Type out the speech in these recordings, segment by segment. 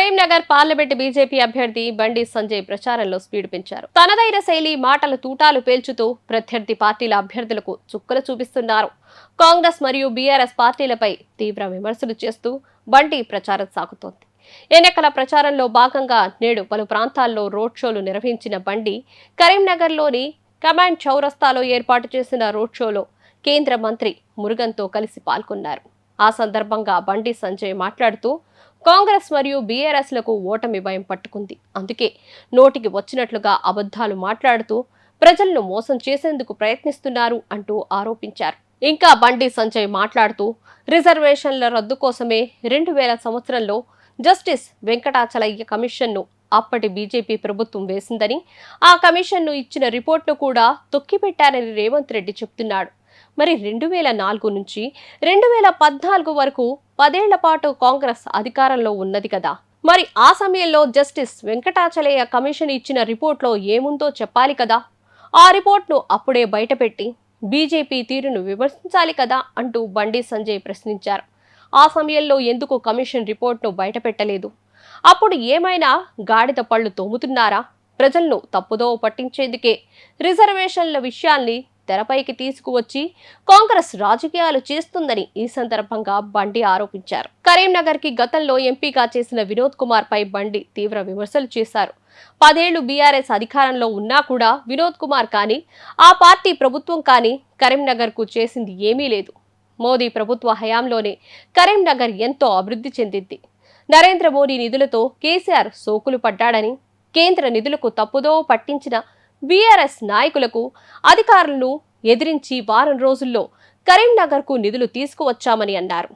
Karimnagar parliament BJP అభ్యర్థి బండి సంజయ్ ప్రచారంలో speed పెంచారు. తనదైన శైలి మాటల తూటాలు పేల్చుతూ ప్రత్యర్థి పార్టీల అభ్యర్థులకు చుక్కలు చూపిస్తున్నారు. కాంగ్రెస్ మరియు బీఆర్ఎస్ పార్టీలపై తీవ్ర విమర్శలు చేస్తూ బండి ప్రచారం సాగుతోంది. ఎన్నికల ప్రచారంలో భాగంగా నేడు పలు ప్రాంతాల్లో రోడ్ షోలు నిర్వహించిన బండి కరీంనగర్లోని కమాండ్ చౌరస్తాలో ఏర్పాటు చేసిన రోడ్ షోలో కేంద్ర మంత్రి మురుగన్తో కలిసి పాల్గొన్నారు. ఆ సందర్భంగా బండి సంజయ్ మాట్లాడుతూ కాంగ్రెస్ మరియు బీఆర్ఎస్లకు ఓటమి భయం పట్టుకుంది. అందుకే నోటికి వచ్చినట్లుగా అబద్ధాలు మాట్లాడుతూ ప్రజలను మోసం చేసేందుకు ప్రయత్నిస్తున్నారు అంటూ ఆరోపించారు. ఇంకా బండి సంజయ్ మాట్లాడుతూ రిజర్వేషన్ల రద్దు కోసమే 2000 సంవత్సరంలో జస్టిస్ వెంకటాచలయ్య కమిషన్ను అప్పటి బీజేపీ ప్రభుత్వం వేసిందని, ఆ కమిషన్ను ఇచ్చిన రిపోర్ట్ను కూడా తొక్కిపెట్టారని రేవంత్ రెడ్డి చెప్తున్నాడు. మరి 2004 నుంచి 2014 వరకు 10 ఏళ్ల పాటు కాంగ్రెస్ అధికారంలో ఉన్నది కదా. మరి ఆ సమయంలో జస్టిస్ వెంకటాచలయ్య కమిషన్ ఇచ్చిన రిపోర్ట్లో ఏముందో చెప్పాలి కదా. ఆ రిపోర్ట్ను అప్పుడే బయటపెట్టి బీజేపీ తీరును విమర్శించాలి కదా అంటూ బండి సంజయ్ ప్రశ్నించారు. ఆ సమయంలో ఎందుకు కమిషన్ రిపోర్ట్ను బయటపెట్టలేదు? అప్పుడు ఏమైనా గాడిద పళ్ళు తోముతున్నారా? ప్రజలను తప్పుదో పట్టించేందుకే రిజర్వేషన్ల విషయాల్ని తెరపైకి తీసుకువచ్చి కాంగ్రెస్ రాజకీయాలు చేస్తుందని ఈ సందర్భంగా బండి ఆరోపించారు. కరీంనగర్ కి గతంలో ఎంపీగా చేసిన వినోద్ కుమార్ పై బండి తీవ్ర విమర్శలు చేశారు. 10 ఏళ్లు బీఆర్ఎస్ అధికారంలో ఉన్నా కూడా వినోద్ కుమార్ కానీ, ఆ పార్టీ ప్రభుత్వం కానీ కరీంనగర్ కు చేసింది ఏమీ లేదు. మోదీ ప్రభుత్వ హయాంలోనే కరీంనగర్ ఎంతో అభివృద్ధి చెందింది. నరేంద్ర మోదీ నిధులతో కేసీఆర్ సోకులు పడ్డాడని, కేంద్ర నిధులకు తప్పుదో పట్టించిన బీఆర్ఎస్ నాయకులకు అధికారులను ఎదిరించి వారం రోజుల్లో కరీంనగర్కు నిధులు తీసుకువచ్చామని అన్నారు.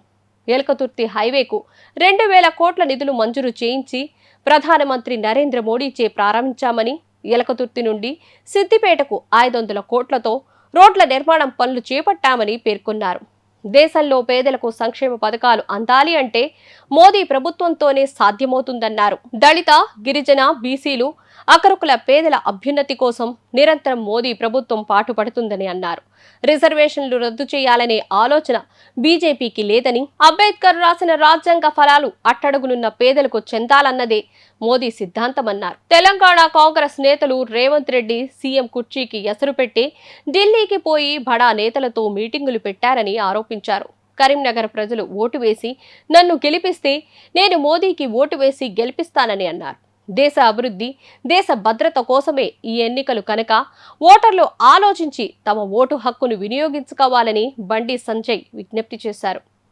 ఎలకతుర్తి హైవేకు 2000 కోట్ల నిధులు మంజూరు చేయించి ప్రధానమంత్రి నరేంద్ర మోడీచే ప్రారంభించామని, ఎలకతుర్తి నుండి సిద్దిపేటకు 500 కోట్లతో రోడ్ల నిర్మాణం పనులు చేపట్టామని పేర్కొన్నారు. దేశంలో పేదలకు సంక్షేమ పథకాలు అందాలి అంటే మోదీ ప్రభుత్వంతోనే సాధ్యమవుతుందన్నారు. దళిత, గిరిజన, బీసీలు, అకరుకుల పేదల అభ్యున్నతి కోసం నిరంతరం మోదీ ప్రభుత్వం పాటుపడుతుందని అన్నారు. రిజర్వేషన్లు రద్దు చేయాలనే ఆలోచన బీజేపీకి లేదని, అంబేద్కర్ రాసిన రాజ్యాంగ ఫలాలు అట్టడుగునున్న పేదలకు చెందాలన్నదే మోదీ సిద్ధాంతమన్నారు. తెలంగాణ కాంగ్రెస్ నేతలు రేవంత్ రెడ్డి సీఎం కుర్చీకి ఎసరు పెట్టి ఢిల్లీకి పోయి బడా నేతలతో మీటింగులు పెట్టారని ఆరోపించారు. కరీంనగర్ ప్రజలు ఓటు వేసి నన్ను గెలిపిస్తే నేను మోదీకి ఓటు వేసి గెలిపిస్తానని అన్నారు. దేశ అభివృద్ధి, దేశ భద్రత కోసమే ఈ ఎన్నికలు కనుక ఓటర్లు ఆలోచించి తమ ఓటు హక్కును వినియోగించుకోవాలని బండి సంజయ్ విజ్ఞప్తి చేశారు.